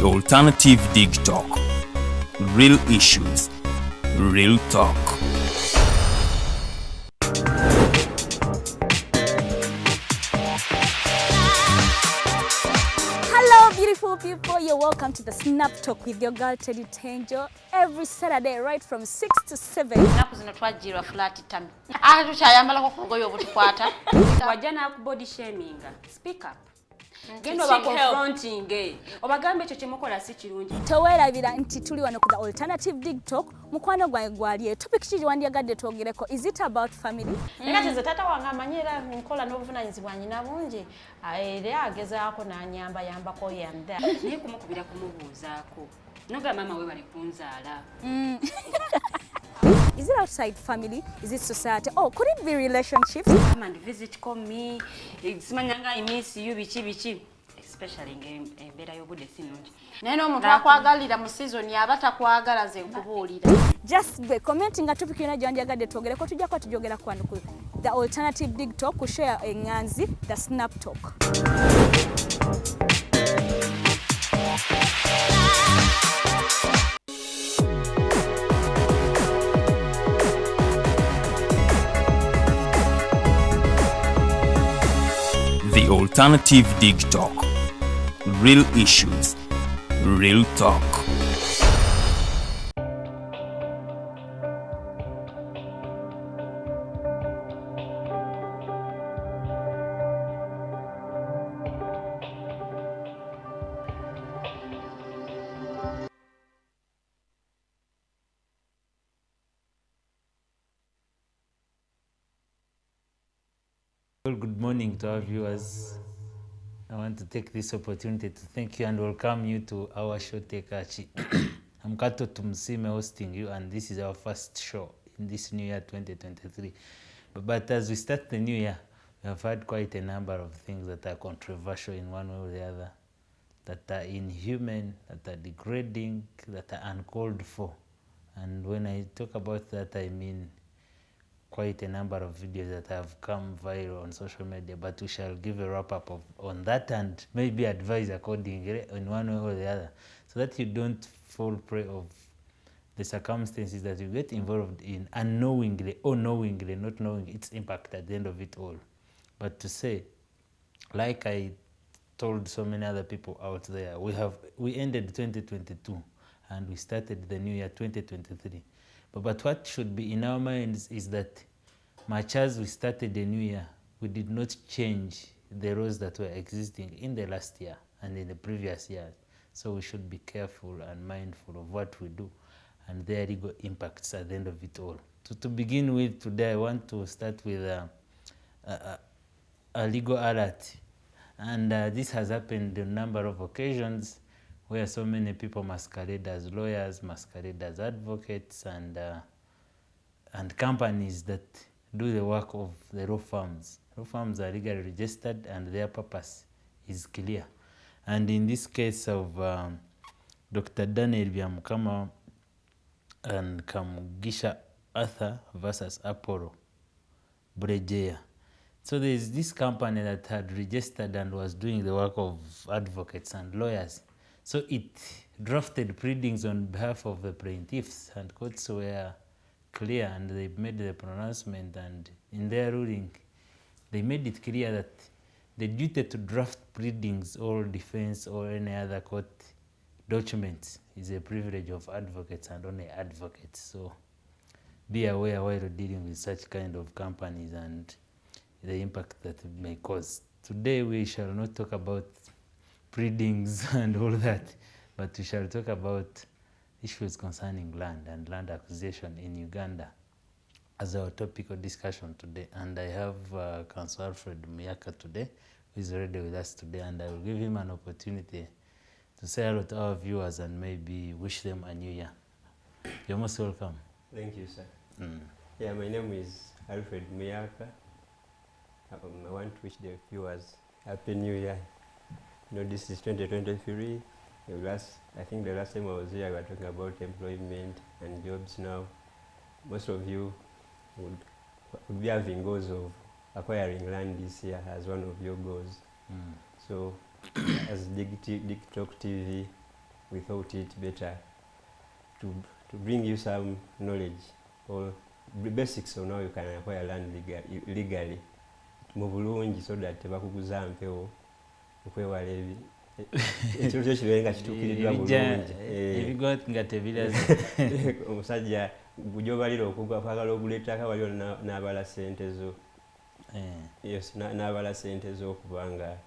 Alternative Digitalk. Real issues, real talk. Hello beautiful people, you're welcome to the Snap Talk with your girl Teddy Tenjo every Saturday right from 6 to 7. Naku zino twajirwa flat tami. Tukyayambala ko kugoyo obutukwata. Wajana ku body shaming. Speak up. Gendo ba confronting obagambe ekyo kyemukola si kirungi. Teweerabira nti tuli wano ku the Alternative Digitalk mukwano gwange gwali topic kiri wandyagadde twogereko. Is it about family? Nga tize tata wange amanyira nkola n'obuvunanyizibwa nyina bungi era agezaako n'anyamba yambako yanda. Naye kumukubira kumubuuzaako. Noga mama we bali kunzaala. Is it outside family? Is it society? Oh, could it be relationships? Come and visit, call me. Simanyanga I miss you bichi. Especially embeera y'obudde sinungi. Naye n'omuntu akwagalira mu season yaba takwagala ze nkubuulira. Just be commenting at topic yona gyandyagadde twogereko tujja kwa tujogera kwano ku the Alternative Digitalk ku share enganzi the Snap Talk. The Alternative Digitalk. Real issues, real talk. Well, good morning to our viewers. I want to take this opportunity to thank you and welcome you to our show Tekachi. I'm Kato Tumsime hosting you, and this is our first show in this new year 2023. But as we start the new year, we have had quite a number of things that are controversial in one way or the other, that are inhuman, that are degrading, that are uncalled for. And when I talk about that, I mean quite a number of videos that have come viral on social media, but we shall give a wrap-up on that and maybe advise accordingly in one way or the other, so that you don't fall prey of the circumstances that you get involved in unknowingly or knowingly, not knowing its impact at the end of it all. But to say, like I told so many other people out there, we ended 2022 and we started the new year 2023. But what should be in our minds is that much as we started the new year, we did not change the roles that were existing in the last year and in the previous years. So we should be careful and mindful of what we do and their legal impacts at the end of it all. To begin with, today I want to start with a legal alert. And this has happened on a number of occasions where so many people masquerade as lawyers, masquerade as advocates, and companies that do the work of the law firms. Law firms are legally registered and their purpose is clear. And in this case of Dr. Daniel Byamukama and Kamugisha Arthur versus Apollo Brejea. So there's this company that had registered and was doing the work of advocates and lawyers. So it drafted pleadings on behalf of the plaintiffs, and courts were clear and they made the pronouncement, and in their ruling they made it clear that the duty to draft pleadings or defense or any other court documents is a privilege of advocates and only advocates. So be aware while dealing with such kind of companies and the impact that it may cause. Today we shall not talk about pleadings and all that, but we shall talk about issues concerning land and land acquisition in Uganda as our topic of discussion today. And I have Councillor Alfred Muyaaka today, who is already with us today, and I will give him an opportunity to say hello to our viewers and maybe wish them a new year. You're most welcome. Thank you, sir. Yeah, my name is Alfred Muyaaka. I want to wish the viewers Happy New Year. You know, this is 2023. I think the last time I was here, we were talking about employment and jobs. Now, most of you would be having goals of acquiring land this year as one of your goals. So, as Digitalk TV, we thought it better to bring you some knowledge or the basics on how you can acquire land legally mu bulungi so that tebakuguza mpewo okwewala ekiro kyo kibenga kituukiridwa bulungi ebigot nga tebirazi omusajja gujobalira kwagala oguleetako waliwo n'abala sente zo yes n'abala sente z'okubanga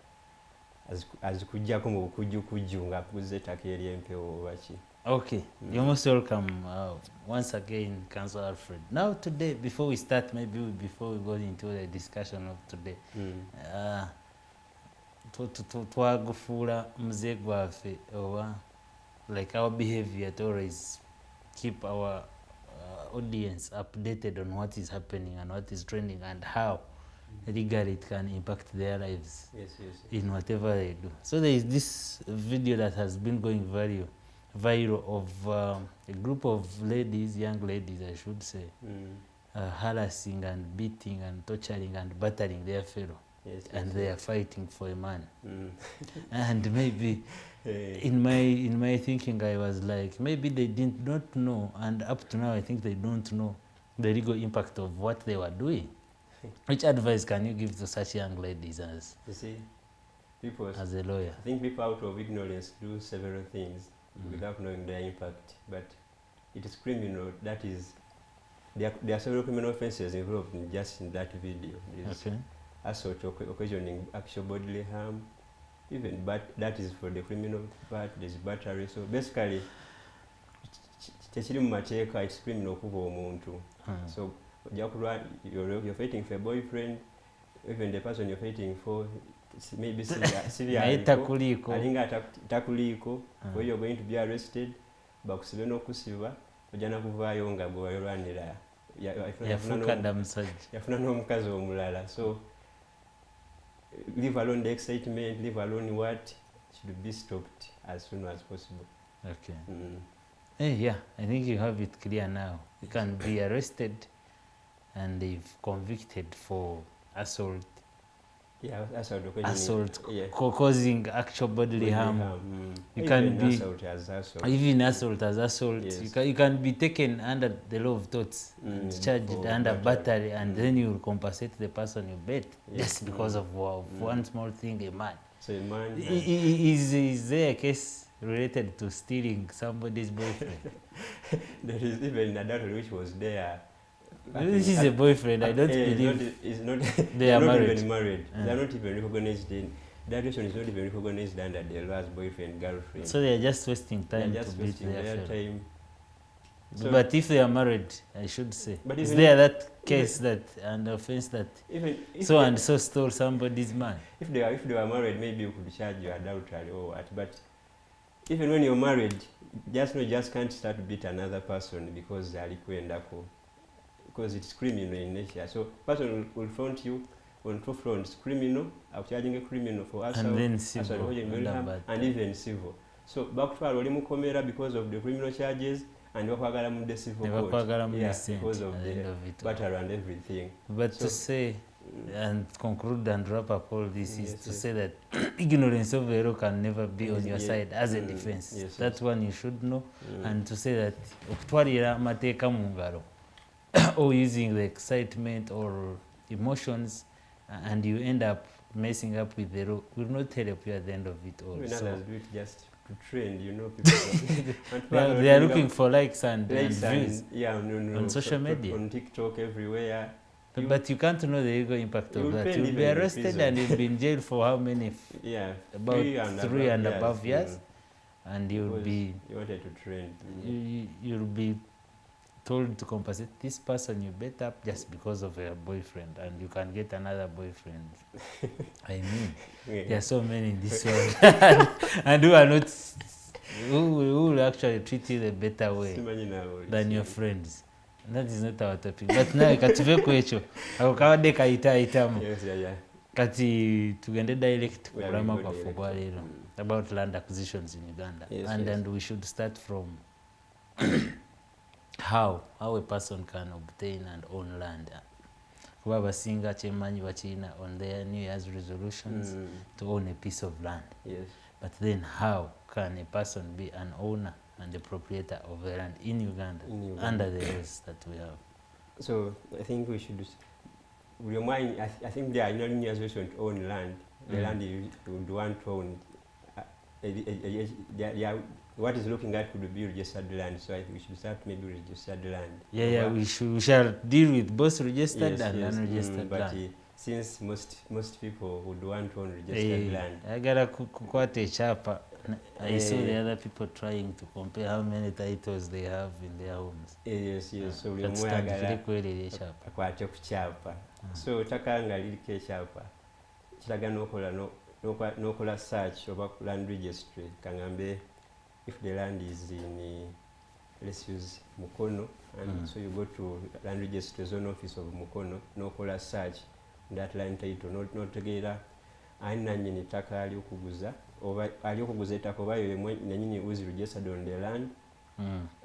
azikujjako mu bukujjukujju ng'akuguza ettaka ery'empewo oba ki. Okay, you're most welcome once again, Councillor Alfred. Now today, before we start, before we go into the discussion of today, twagufuula mzee gwaffe oba like our behavior to always keep our audience updated on what is happening and what is trending and how legally it can impact their lives in whatever they do. So there is this video that has been going viral of a group of ladies, young ladies I should say, harassing and beating and torturing and battering their fellow. And they are fighting for a man. And maybe in my thinking I was like, maybe they did not know, and up to now I think they don't know the legal impact of what they were doing. Which advice can you give to such young ladies as a lawyer? I think people out of ignorance do several things without knowing their impact, but it is criminal. That is, there are several criminal offences involved in just in that video. Assault occasioning actual bodily harm, even that is for the criminal part. There's battery. So basically, it's criminal kuba omuntu. So you're fighting for a boyfriend, even the person you're fighting for maybe severe takuliko, where you're going to be arrested, bakusibe n'okusiba ojana kuvaayo nga bwe wayolwanira yafuna n'omukazi omulala. So leave alone the excitement, leave alone what should be stopped as soon as possible. Okay. Yeah, I think you have it clear now. You can be arrested and they've convicted for assault. Yeah, assault causing actual bodily harm. You can be assault as assault. Even assault as assault. Yes. You can be taken under the law of torts, charged under battery, and then you will compensate the person you bet just because of one small thing, a man. So a man is there a case related to stealing somebody's boyfriend? There is even a daughter which was there. This is a boyfriend. I don't believe they are not even married. They are not even recognized. That relation is not even recognized under the law as boyfriend, girlfriend. So they are just wasting time to beat their time. So but if they are married, I should say, is there that case that an offense that so and so stole somebody's man? If they were married, maybe you could charge you adultery or what. But even when you're married, just can't start to beat another person because they are because it's criminal in nature. So person will front you on two fronts: criminal, charging a criminal for assault, and then civil, and even civil. So back to our mukomera because of the criminal charges, and wakwagala mu civil court. Because of the battery and everything. But so, to say and conclude and wrap up all this is to say that ignorance of the law can never be on your side as a defense. That's one you should know, and to say that okutwalira amateeka mu ngalo or using the excitement or emotions and you end up messing up with the law will not help you at the end of it all. So do it just to trend, people. they are looking for likes and views on social media, on TikTok, everywhere. But you can't know the legal impact of that. You'll be arrested and you'll be in jail for how many? About 3 and above years. And you'll be... You wanted to trend. You'll be told to compensate this person you bet up just because of a boyfriend, and you can get another boyfriend. I mean, there are so many in this world. And who are not... Who will actually treat you the better way than your friends. That is not our topic. But now katuve kwecho akukawade kaitaitamu kati tugende direct kulama kwa fogwa lero about land acquisitions in Uganda. And we should start from how a person can obtain and own land. Kuba basinga chemanyi bachina on their New Year's resolutions to own a piece of land. But then how can a person be an owner and the proprietor of the land in Uganda, under the laws that we have? So I think we should remind, I think there are no linears who don't own land. The land you would want to own. What is looking at could be registered land, so I think we should start maybe registered land. Yeah, we shall deal with both registered and unregistered but land. Since most people would want to own registered land. I got a kukwate chapa. I saw the other people trying to compare how many titles they have in their homes. Yes, so we akwate kuchapa. So takanga liliko echapa. Kiraga nokola search oba land registry kangambe if the land is in let's use Mukono, and so you go to land registry zone office of Mukono, nokola search that land title, not together aina nyini taka aliokuguza oba aliokuguza itaka oba yenyini who is registered on the land,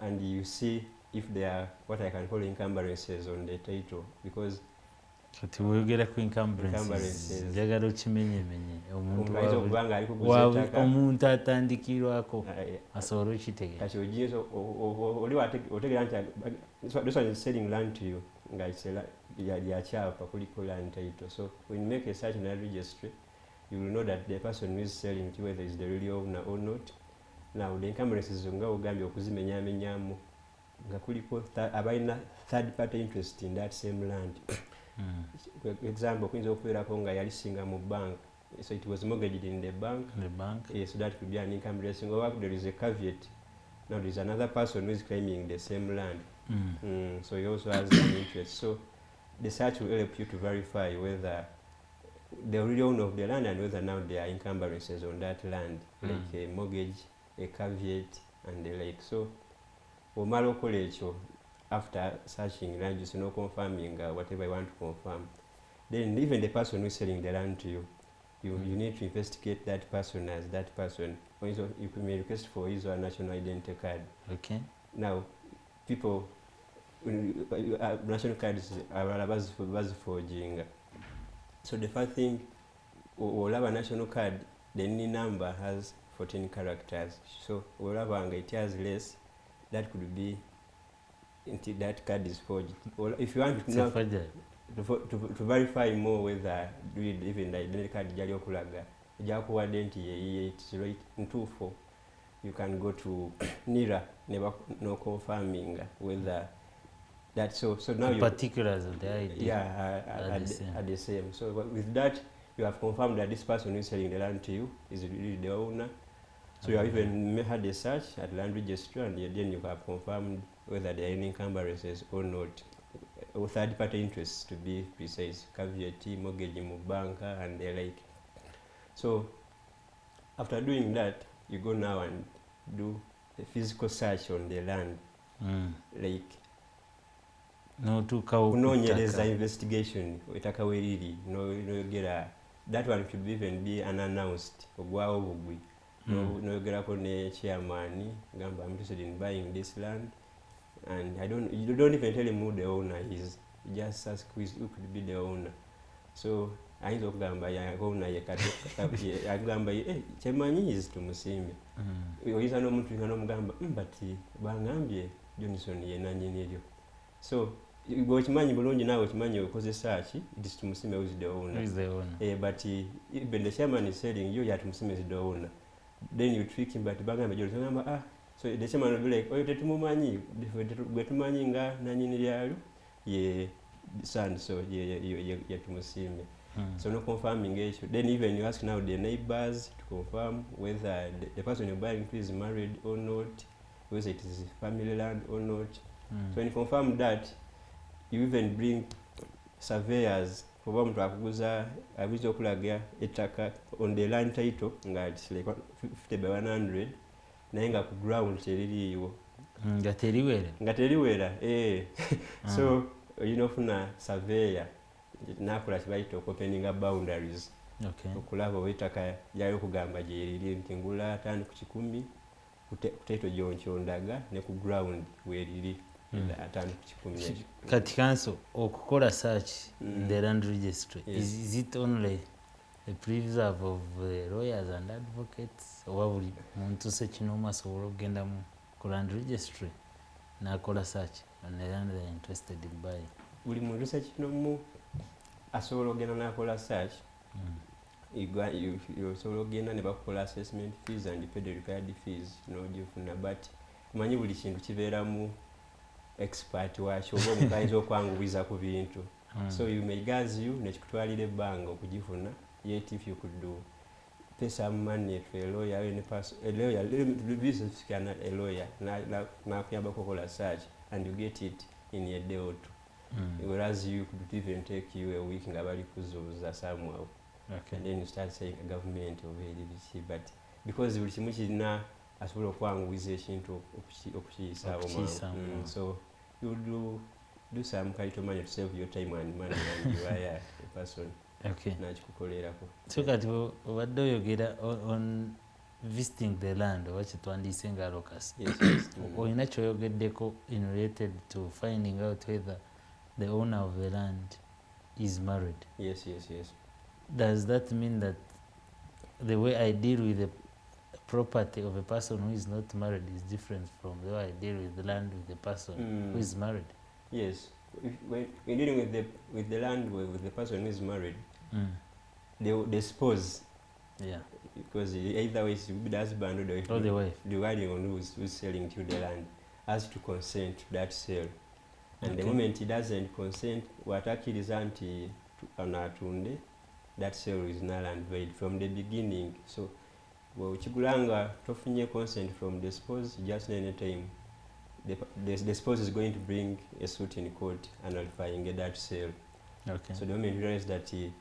and you see if there are what I can call encumbrances on the title, because kati wogera ku encumbrances njagala okimenyemenye omuntu atandikirwako asobola okitegeera kati ogiyezo oli otegeera nti this one is selling land to you nga yakyapa kuliko land title. So when you make a search in a registry, you will know that the person who is selling to you whether is the real owner or not. Now the encumbrances nga ogambye okuzimenyamenyamu nga kuliko abalina third party interest in that same land. Example, kuyinza okubeerako nga yalisinga mu bank, so it was mortgaged in the bank. Yes, so that could be an encumbrance. There is a caveat. Now there is another person who is claiming the same land, so he also has an interest. So the search will help you to verify whether the real owner of the land and whether now there are encumbrances on that land, like a mortgage, a caveat, and the like. So omala okola ekyo, after searching land, just confirming whatever you want to confirm, then even the person who is selling the land to you, you need to investigate that person as that person. You may request for his or national identity card. Okay. Now, people, national cards are forging. So the first thing, we'll have a national card, the NI number has 14 characters. So we'll have it has less, that could be until that card is forged. Well, if you want to know, to verify more whether even the identity card jali okulaga jaku identity 80824, you can go to NIRA no confirming whether that so now the particulars of the ID are the same. So with that you have confirmed that this person who is selling the land to you is really the owner. So you have even had a search at land registry, and then you have confirmed whether there are any encumbrances or not, or third party interests to be precise, caveat, mortgage, banker, and the like. So after doing that, you go now and do a physical search on the land, like there's an investigation. That one should even be unannounced. No gerako ne chairman gamba I'm interested in buying this land, and you don't even tell him who the owner is. You just ask who could be the owner. So ayinza okugamba owner agamba chairman is tumusimbe. Oyinza n'omuntu nga n'omugamba but bangambye Johnson yena nyiniryo. So okimanyi bulungi naawe okimanyi okoze search, it is tumusimbe who is the owner. But even the chairman is selling you tumusimbe is the owner. Then you trick him, but bagambe Johnson so the chairman will be like, oyo tetumumanyi gwe tumanyi nga nanyini lyalo ye son, so ye tumusimbe. So no confirming issue. Then even you ask now the neighbors to confirm whether the person you're buying is married or not, whether it is family land or not. So when you confirm that, you even bring surveyors for omuntu akuguza abizo okulaga ettaka on the land title nga it's like 50 by 100 naye nga ku ground teririiwo nga teriwera so ofuna surveyor nakola kibayita opening boundaries, okulaba wettaka lyali okugamba gyeriri nti ngula 5 ku 10 ku title gyonkyondaga ne ku ground weriri. Kati kanso okukola search in the land registry, is it only the preserve of the lawyers and advocates oba buli muntu sekinoma asobola okugenda ku land registry n'akola search on the land they're interested in buying. Buli muntu sekinomu asobola okugenda n'akola search. Osobola okugenda ne bakukola assessment fees and pay the required fees n'ogifuna, but manyi buli kintu kibeeramu expert wakyo oba omukayinza okwangubiza ku bintu. So you may gas you nekikutwalira ebbanga okugifuna, yet if you could do pay some money to a lawyer, a lawyer, a lawyer, nakuyamba kukola search and you get it in a day or two. Whereas you could even take you a week nga bali kuzuuza somehow. Okay. And then you start saying a government of ADBC, but because buli kimu kirina asobola okwangubiza ekintu okukiyisaawo mangu. So you do some kind of money to save your time and money and you are a person. Okay. Nakikukolerako. So kati obadde oyogera on visiting the land oba kitwandiise nga locus. Yes. Olina kyoyogeddeko in related to finding out whether the owner of the land is married. Yes. Does that mean that the way I deal with the property of a person who is not married is different from the way I deal with the land with the person who is married? Yes. When dealing with the land with the person who is married, they suppose. Yeah. Because either way, it will be the husband or the wife. The one who's selling to the land has to consent to that sale. And the moment he doesn't consent, what actually is anti-anatunde, that sale is null and void from the beginning. So, chigulanga tofunye consent from the spouse just any time. The spouse is going to bring a suit in court and nullifying that sale. Okay. So the moment you realize that it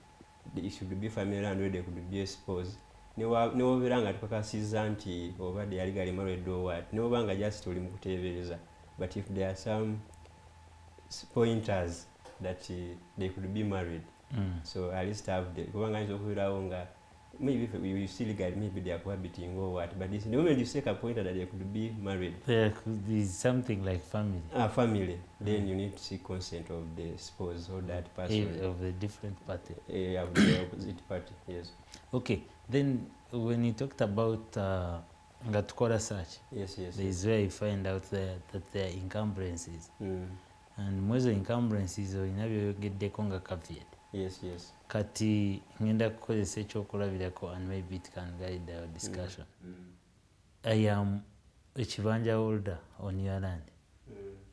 should be family land where there could be a spouse. No biranga tukakasiza nti over the legally married or what. No banga just tuli mukutebereza. But if there are some pointers that they could be married, so at least have the maybe if we see legally, maybe they are cohabiting or what. But the moment you take a pointer that they could be married, there could be something like family. Family. Then you need to seek consent of the spouse or that person. Of the different party. Of the opposite party, yes. Okay. Then when you talked about Ngatukora search, yes. There is where you find out that there are encumbrances. And mwezo encumbrances olinabyogedeko nga caveat. Yes. Kati ngenda kukozesa ekyokulabirako and maybe it can guide our discussion. I am a kibanja holder on your land.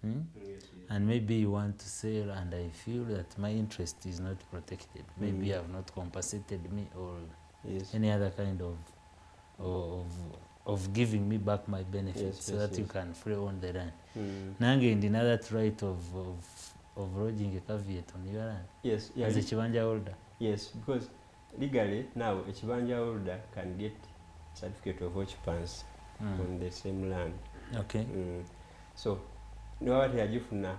Yes. And maybe you want to sell and I feel that my interest is not protected. Maybe you have not compensated me or any other kind of giving me back my benefits so that you can free own the land. Nange ndina that right of lodging a caveat on your land. Yes. As a kibanja holder. Yes, because legally now a kibanja holder can get certificate of occupancy on the same land. Okay. So what yajifuna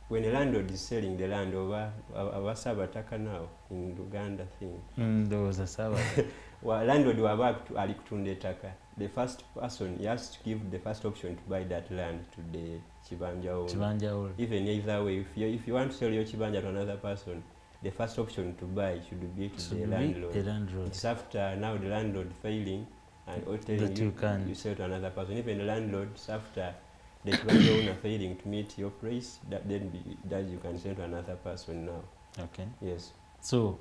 when a landlord is selling the land over abasabataka now in Uganda thing. There was a Sabbath. Landlord waba alikutunda ettaka. The first person, he has to give the first option to buy that land to the kibanja holder. Even either way, if you want to sell your kibanja to another person, the first option to buy should be to the landlord. It's after now the landlord failing and or telling you sell to another person. Even the landlord, after the kibanja owner failing to meet your price, that you can sell to another person now. Okay. Yes. So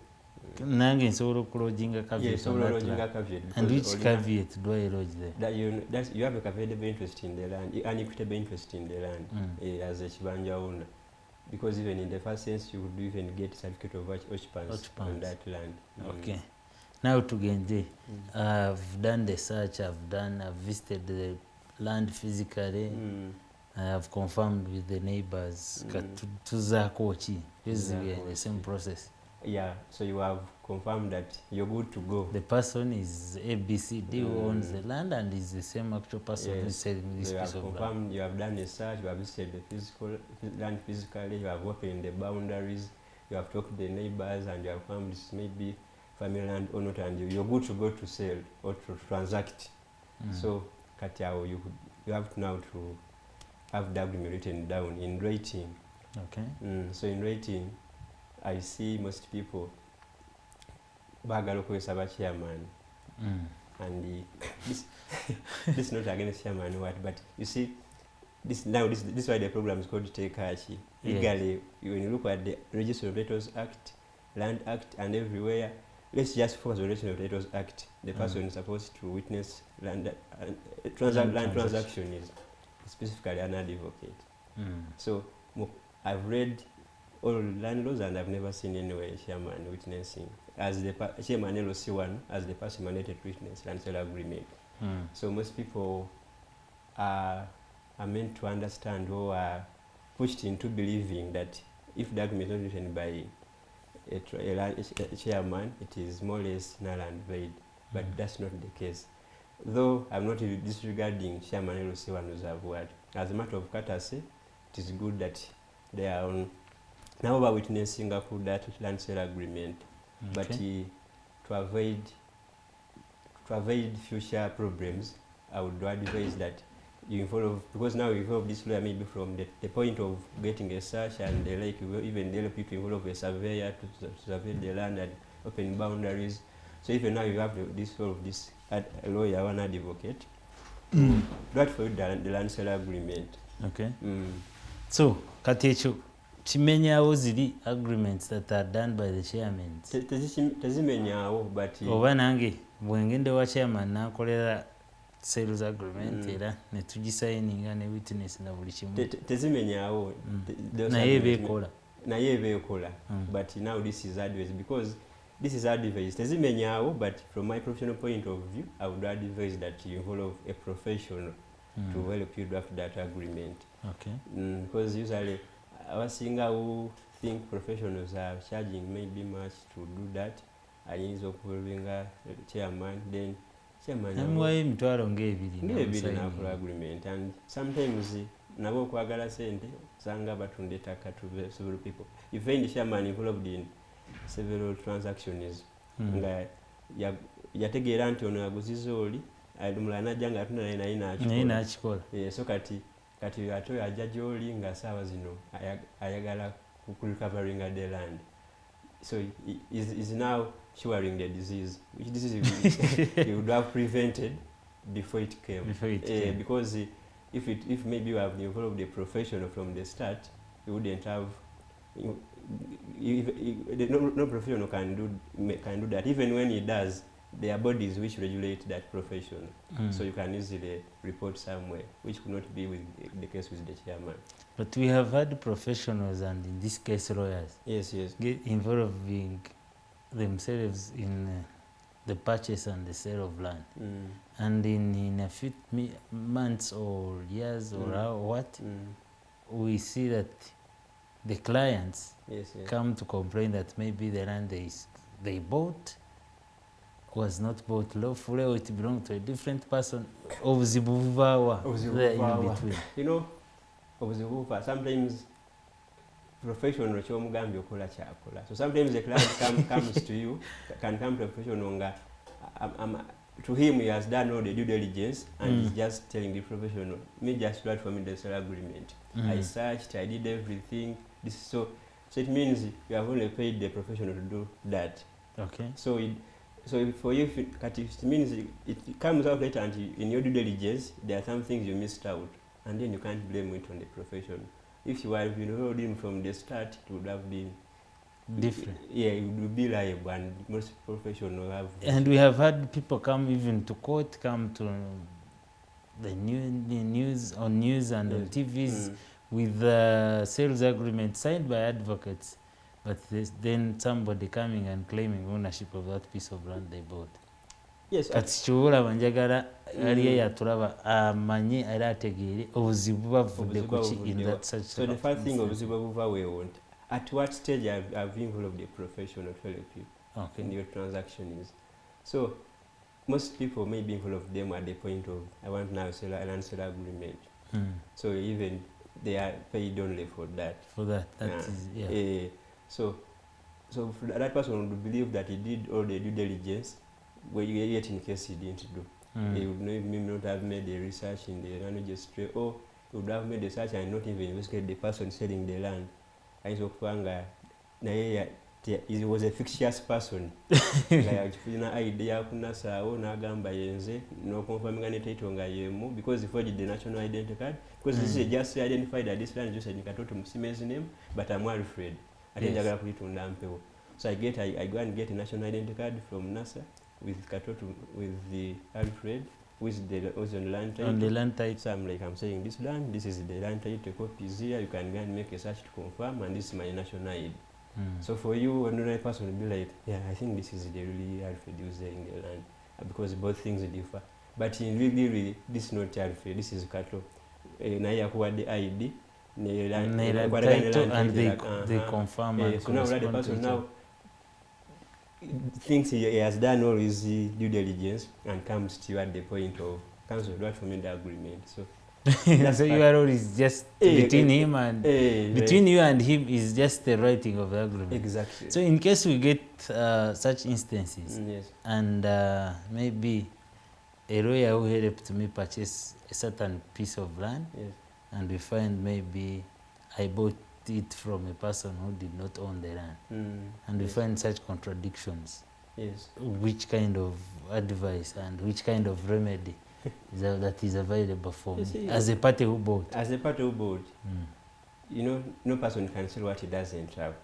nange nsobola okulojinga caveat on that land. And which caveat do I lodge there? That you have a caveatable interest in the land, unequitable interest in the land as a kibanja owner. Because even in the first sense, you would even get certificate of occupancy on that land. Okay. Now to Genje, I've done the search, I've visited the land physically, I have confirmed with the neighbors. Tuzakochi, basically the same process. Yeah, so you have confirmed that you're good to go. The person is ABCD who owns the land and is the same actual person who is selling this piece of land. You have done a search, you have visited the land physically, you have opened the boundaries, you have talked to the neighbors and you have found this maybe family land or not, and you're good to go to sell or to transact. So Katiao, you have now to have the agreement written down in writing. Okay. So in writing, I see most people baagala okukozesa ba chairman. And this this is not against chairman what, but you see this is why the program is called Tekachi. Legally, when you look at the Register of Titles Act, Land Act, and everywhere, let's just focus on the Register of Titles Act. The person is supposed to witness land transaction is specifically an advocate. So I've read all land laws and I've never seen anywhere chairman witnessing as the chairman LOC1 as the person mandated witness land sale agreement. So most people are meant to understand or are pushed into believing that if the agreement is not written by a chairman, it is more or less null and void. But that's not the case. Though I'm not disregarding chairman LOC1 who's have word. As a matter of courtesy, it is good that they are on now we're witnessing up that land sale agreement. But to avoid future problems, I would advise that you involve, because now you involve this lawyer maybe from the point of getting a search and the like, even the people involve a surveyor to survey the land and open boundaries. So even now you have this lawyer, one advocate, that for the land sale agreement. Okay. So, Katecho, chimenyawo ziri agreements that are done by the chairmen. Tezimenyawo, but oba nange bwengende wa chairman nakolera sales agreement era ne tugisigninga ne witness na buli kimu. Tezimenyawo. Naye bekola. But now this is advice because this is advice. Tezimenyawo, but from my professional point of view, I would advise that you involve a professional to help you draft that agreement. Okay. Because usually our singer who think professionals are charging maybe much to do that, and he's involving a chairman, then chairman mitwalo ng'ebiri na agreement, and sometimes nabo kwagala sente sanga batunde taka to several people. You find the chairman involved in several transactions. Nga yategeera nti ono yaguziza oli alumula najja nga atunda naye n'akikola. So kati ate ajja gy'oli nga saawa zino ayagala recovering the land. So he is now curing the disease, which disease he would have prevented before it came. Because if maybe you have involved the professional from the start, you wouldn't have. No professional can do that. Even when he does, there are bodies which regulate that profession. So you can easily report somewhere, which could not be with the case with the chairman. But we have had professionals, and in this case lawyers, get involving themselves in the purchase and the sale of land. And in a few months or years or what, we see that the clients come to complain that maybe the land they bought was not bought lawfully, or it belonged to a different person. Obuzibuvawa there in between. You know, obuzibuva, sometimes professional ky'omugambye okola kyakola. So sometimes the client comes to you, can come to a professional nga to him he has done all the due diligence and he's just telling the professional, me just write for me the sale agreement. I searched, I did everything. So it means you have only paid the professional to do that. Okay. So for you, it means it comes out later, and in your due diligence, there are some things you missed out, and then you can't blame it on the profession. If you had involved him from the start, it would have been different. Yeah, it would be liable, and most professionals have. And we have had people come even to court, come to the news on news and on TVs with the sales agreement signed by advocates. But then somebody coming and claiming ownership of that piece of land they bought. Yes. Kati ky'olaba njagala aliye yatulaba amanye era ategeere obuzibu bavudde ku ki in that such. So the first thing obuzibu buva weewonta. At what stage have you involved the professional to help you in your transactions? So most people may be involved them at the point of I want now sell a land sale agreement. So even they are paid only for that. So that person would believe that he did all the due diligence, yet in case he didn't do. He would not have made the research in the land registry, or he would have made the search and not even investigate the person selling the land. And so he was a fictitious person. Nga idea kunasaawo n'agamba yenze n'okonfaminga ne title nga yemu because he forged the national identity card because this is just identified at this land just said Katoto Musime's name but I'm Alfred. Ate njagala kulitunda mpewo. So I go and get a national identity card from NASA with Katoto with the Alfred was on the land title. On the land title. So I'm saying this land, this is the land title, copy is here, you can go and make a search to confirm and this is my national ID. So for you, another person will be like, yeah, I think this is the really Alfred user in the land because both things differ. But in really, this is not Alfred, this is Kato. Na yakuwa the ID, the title and they confirm. So now the person now thinks he has done all his due diligence and comes to you at the point of council right from the agreement. So so URL is just between him and between you and him is just the writing of the agreement. Exactly. So in case we get such instances, yes. and maybe a lawyer who helped me purchase a certain piece of land, yes. and we find maybe I bought it from a person who did not own the land, and we find such contradictions. Yes. Which kind of advice and which kind of remedy that is available for me as a party who bought? As a party who bought, you know, no person can sell what he doesn't have.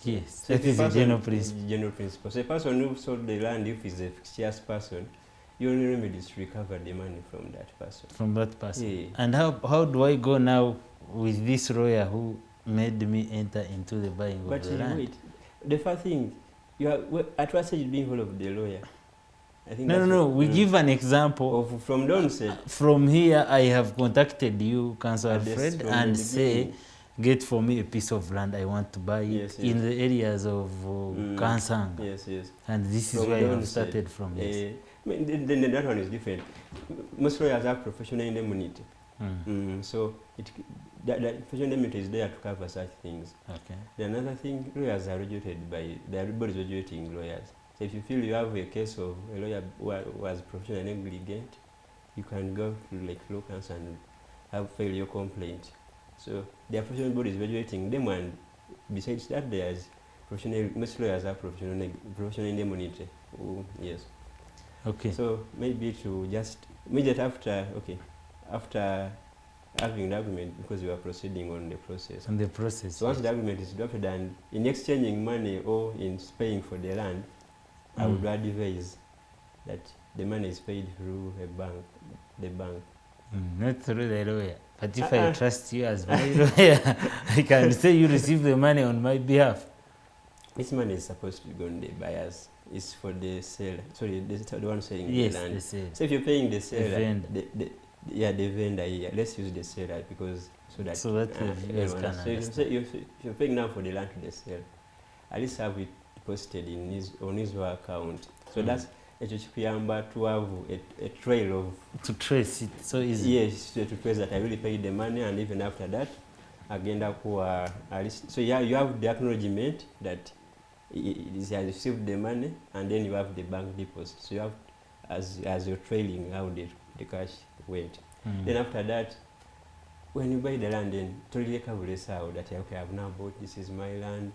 Yes, So that is a general principle. General principle. So a person who sold the land, if he's a fictitious person, you only remedy is to recover the money from that person. From that person. Yeah. And how do I go now with this lawyer who made me enter into the buying of the land? Wait, the first thing, you are, at what stage being involved of the lawyer? I think No. We give an example. Of from the onset. From here, I have contacted you, Council Alfred, and say, get for me a piece of land. I want to buy it in the areas of Kansang. Yes. And this is where I have started from. Yes. Then that one is different. Most lawyers have professional indemnity. So that professional indemnity is there to cover such things. Okay. The another thing, lawyers are regulated by, everybody's regulating lawyers. So if you feel you have a case of a lawyer who was professional negligent, you can go to like law council and file your complaint. So the professional body is regulating them, and besides that, there's professional. Most lawyers have professional indemnity. Yes. Okay. So maybe to just immediately after having the agreement, because we are proceeding on the process. On the process. So once the agreement is drafted and in exchanging money or in paying for the land, I would advise that the money is paid through the bank. Not through the lawyer. But if I trust you as my lawyer, I can say you receive the money on my behalf. This money is supposed to go on the buyers. It's for the seller. Sorry, the one selling the land. The seller. So if you're paying the seller, the vendor here. Let's use the seller because so that you guys can understand. So if you're paying now for the land to the seller, at least have it posted on his account. So that's to have a trail of to trace it so easy. Yes, to trace that I really paid the money, and even after that, again at least so you have the acknowledgement that he has received the money, and then you have the bank deposit. So you have as you're trailing how the cash went. Then after that, when you buy the land, then totally cover out that okay, I've now bought, this is my land.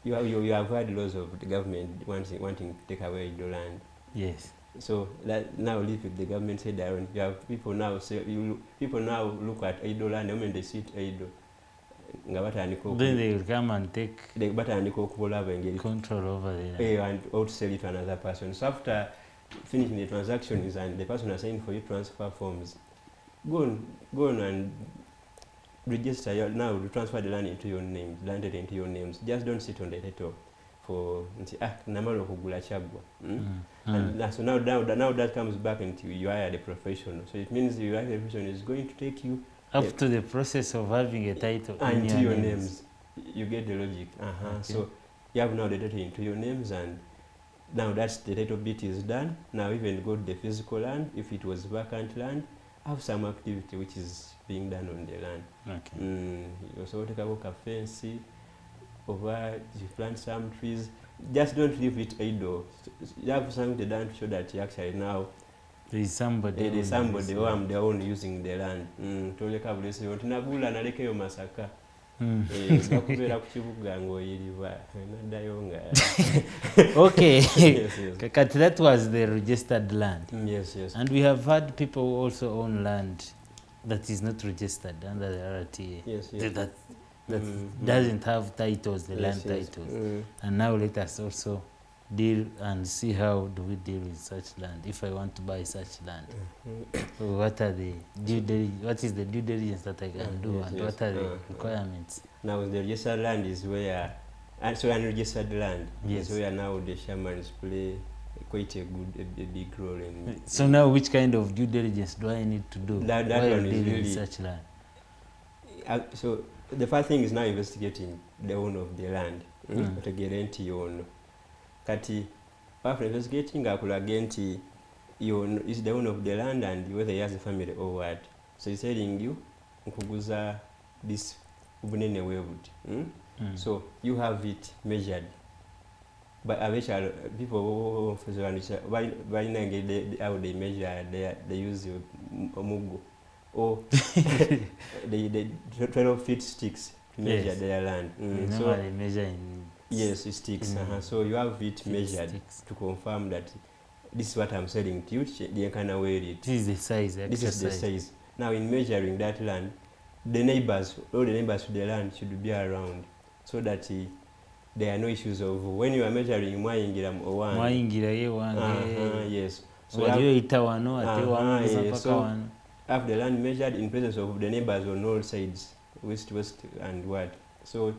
you have heard laws of the government wanting to take away the land. Yes. So that now live with the government said that you have people now look at idle land, the moment they see it idle. Then they will come and take control over the land and outsell it to another person. So after finishing the transactions and the person assigned for you transfer forms, go on and register now to transfer the land into your name, landed into your names. Just don't sit on the title for namalo kugula chagwa. And so now that comes back into you are the professional. So it means you are the professional is going to take you up to the process of having a title into your names. You get the logic. Okay. So you have now the title into your names, and now that's the title bit is done. Now even go to the physical land. If it was vacant land, have some activity which is being done on the land. Okay. You also take a fence over, you plant some trees. Just don't leave it idle. You have something done to show that you actually now there is somebody who I'm the one using the land. Toleka bulesi otinagula naleke yo masaka. bakubeera ku kibuga ng'oyiriba naddayo nga Okay. Yes, yes. Kakati, that was the registered land. Yes, yes. And we have had people who also own land that is not registered under the RTA. Yes, yes. That doesn't have titles, the Yes, land yes. titles. And now let us also deal and see how do we deal with such land if I want to buy such land. So what are the what is the due diligence that I can do, Yes, and yes. what are the requirements? Now the registered land is where, so unregistered land Yes. is where now the shamans play quite a big role in. So now which kind of due diligence do I need to do That while one is dealing with really- such land? So the first thing is now investigating the owner of the land. To guarantee owner. Kati after investigating akulage nti is the owner of the land and whether he has a family or what. So he's telling you nkuguza this ubunene webuti. So you have it measured. But eventually people how they measure, they use omugo or they 12 feet sticks to measure Yes. their land. They So normally measure in yes, it sticks. So you have it measured sticks. to confirm that this is what I'm selling to you. The kind of wear it. This is the size, the This actual is the size. size. Now in measuring that land, the neighbors, all the neighbors to the land should be around, so that there are no issues of when you are measuring mwayingira mu owange. Mwayingira ye wange. Yes. So Waliyo ita wano ate wamuza yes. mpaka So wano. have the land measured in presence of the neighbors on all sides, west, and what. So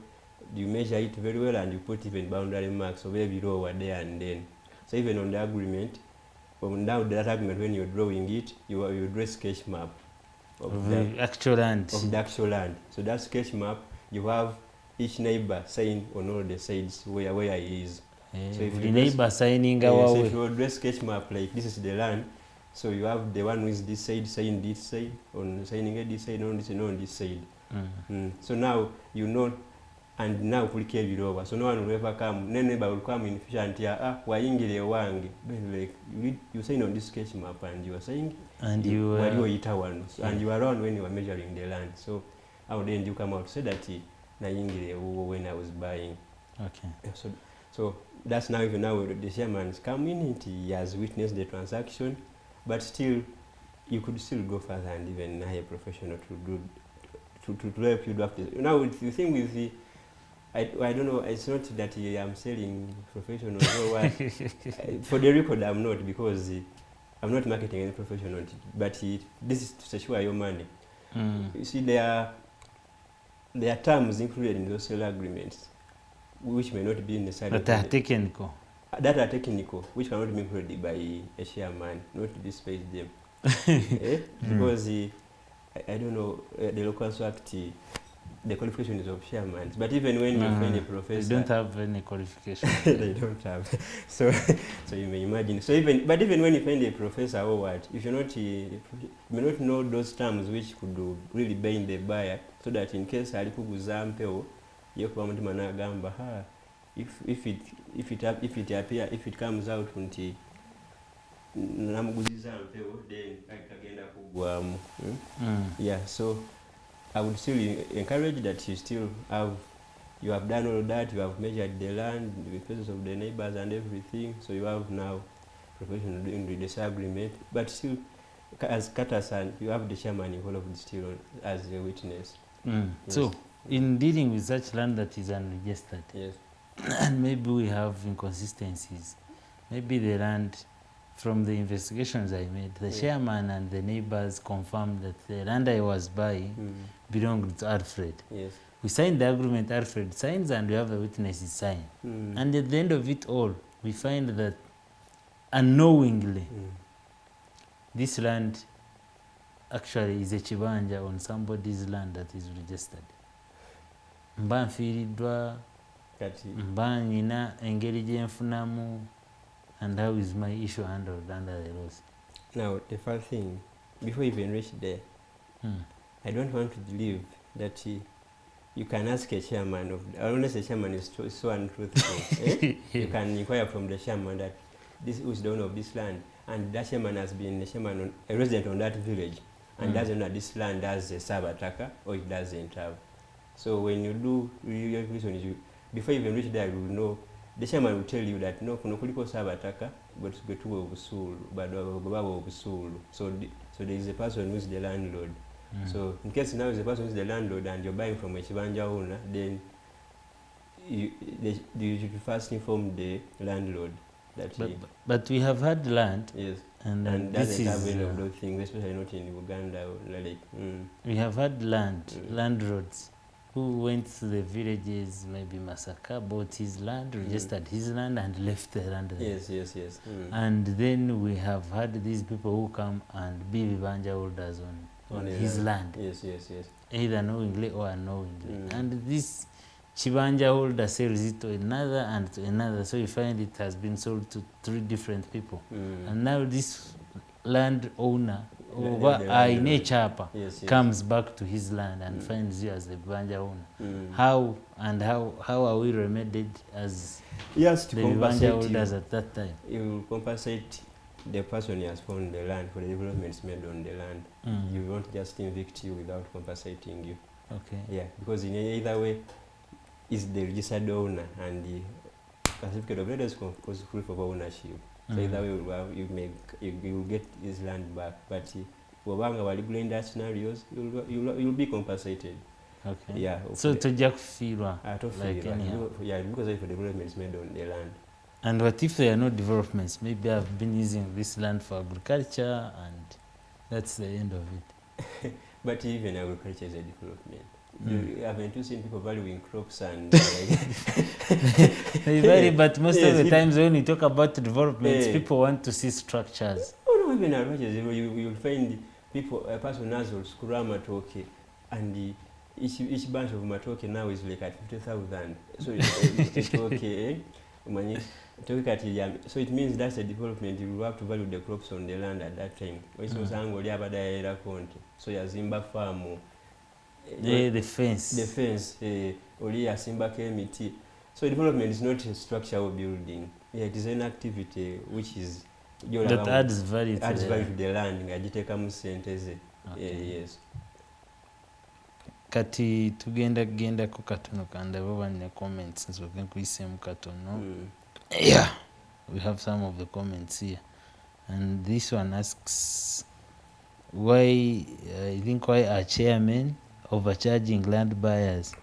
you measure it very well and you put even boundary marks so where below over there and then. So even on the agreement, now that agreement when you're drawing it, you draw a sketch map of The actual land. of the actual land. So that sketch map, you have each neighbor sign on all the sides where he is. So if the you neighbor signing so our if you draw a sketch map like this is the land, so you have the one who is this side sign this side, on signing it this side, on this and on this side. So now you know, and now kulike ebiroba. So no one will ever come. No neighbor will come in future and tell, wayingire wange. Like you sign on this sketch map and you are saying and you and you are around when you are measuring the land. So how then you come out to say that nayingire when I was buying. Okay. So that's now even now the chairman's come in and he has witnessed the transaction, but still you could still go further and even hire a professional to do to help you do after. Now the thing with the I don't know, it's not that I'm selling professional or what. For the record, I'm not, because I'm not marketing any professional, but this is to secure your money. You see, there are terms included in those sale agreements which may not be necessary. That are technical. That are technical, which cannot be included by a chairman, not to displace them. Because I don't know, the local act, the qualification is of chairman. But even when you find a professor, They don't have any qualification. they don't have. So you may imagine. So even when you find a professor or what, if you're not, you may not know those terms which could really bind the buyer, so that in case alikuguza mpeo, yekuba mtu managamba, if it comes out unti namuguziza mpeo, then akagenda kugwamu. Yeah. So I would still encourage that you have done all that, you have measured the land, the presence of the neighbors and everything, so you have now professional doing the disagreement, but still, as Katasan, you have the chairman involved still as a witness. Yes. So, in dealing with such land that is unregistered, Yes. and maybe we have inconsistencies, maybe the land, from the investigations I made, the chairman and the neighbors confirmed that the land I was buying belonged to Alfred. Yes. We signed the agreement, Alfred signs, and we have a witness sign. And at the end of it all, we find that unknowingly, this land actually is a chibanja on somebody's land that is registered. Mba nfiiriddwa, mba nina engeri gye nfunamu, and how is my issue handled under the laws? Now, the first thing, before you even reach there, I don't want to believe that you can ask a chairman unless the chairman is so untruthful. You can inquire from the chairman that this is the owner of this land, and that chairman has been a resident on that village, and doesn't know that this land has a sabataka or it doesn't have. So when you do relocation, before you even reach there, you will know. The chairman will tell you that no, kuno kuliko sabataka, but getuwe obusulu, baba obusulu. So there is a person who is the landlord. So in case now is the person who is the landlord and you're buying from a chibanja owner, then you should first inform the landlord that. But we have had land. Yes. And that's this the is kind of those things, especially not in Uganda. Like, we have had landlords who went to the villages, maybe Masaka, bought his land, registered his land, and left the land there. Yes. And then we have had these people who come and be Vibanja holders on his land. Yes. Either knowingly or unknowingly. And this Chibanja holder sells it to another and to another. So you find it has been sold to 3 different people. And now this land owner comes back to his land and finds you as the Vibanja owner. How are we remedied as the Vibanja holders at that time? You will compensate the person who has found the land for the developments made on the land. You won't just evict you without compensating you. Okay. Yeah, because in either way, is the registered owner and the certificate of residence was proof of ownership. So either way, you will get his land back. But in that scenarios, you'll be compensated. Okay. Yeah. So to just feel like anyhow. Yeah, because of the developments made on the land. And what if there are no developments? Maybe I've been using this land for agriculture and that's the end of it. But even agriculture is a development. Haven't you seen people valuing crops and they vary, but most of the times when you talk about developments, people want to see structures. Oh no, even agriculture, you'll find people, a person has a skura matoke, and each bunch of matoke now is like at 50,000. So it's okay. So it means that's a development. You will have to value the crops on the land at that time. So Yazimba farm. The fence. So development is not a structural building. Yeah, it is an activity which is that adds value to the land. Yes. Kati tugenda ku katono kanda baba ne comments so nkuyisemu katono. Yeah, we have some of the comments here, and this one asks why are chairmen overcharging land buyers?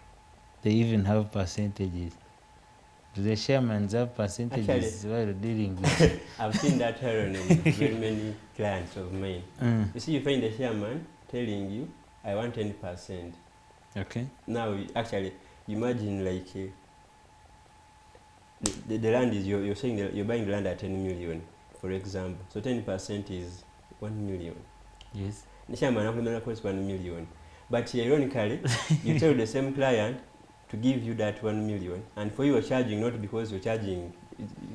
They even have percentages. Do the chairmen have percentages while dealing with? I've seen that happen in very many clients of mine. You see, you find the chairman telling you, I want 10%. Okay. Now, actually, imagine like the land is, you're saying that you're buying the land at 10 million, for example. So 10% is 1 million. Yes. The chairman has 1 million. But ironically, you tell the same client to give you that 1 million, and for you are charging not because you're charging,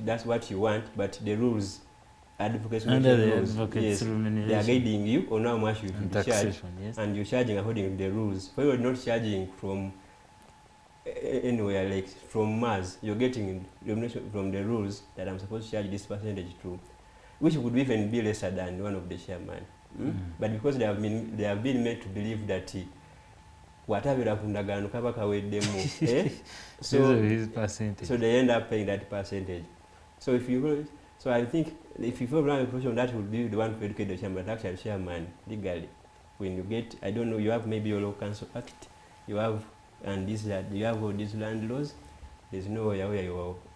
that's what you want, but the rules, advocates rules, yes, they are guiding you on how much you should charge, yes. And you're charging according to the rules. For you are not charging from anywhere, like from Mars, you're getting remuneration from the rules that I'm supposed to charge this percentage to, which would even be lesser than one of the chairman. But because they have been made to believe that whatever kundagano kaba kaweddemu, so they end up paying that percentage. So I think if you follow a profession, that would be the one to educate the chairman, but actually chairman legally, when you get, I don't know, you have maybe your local council act, you have, and this that you have all these land laws. There's no way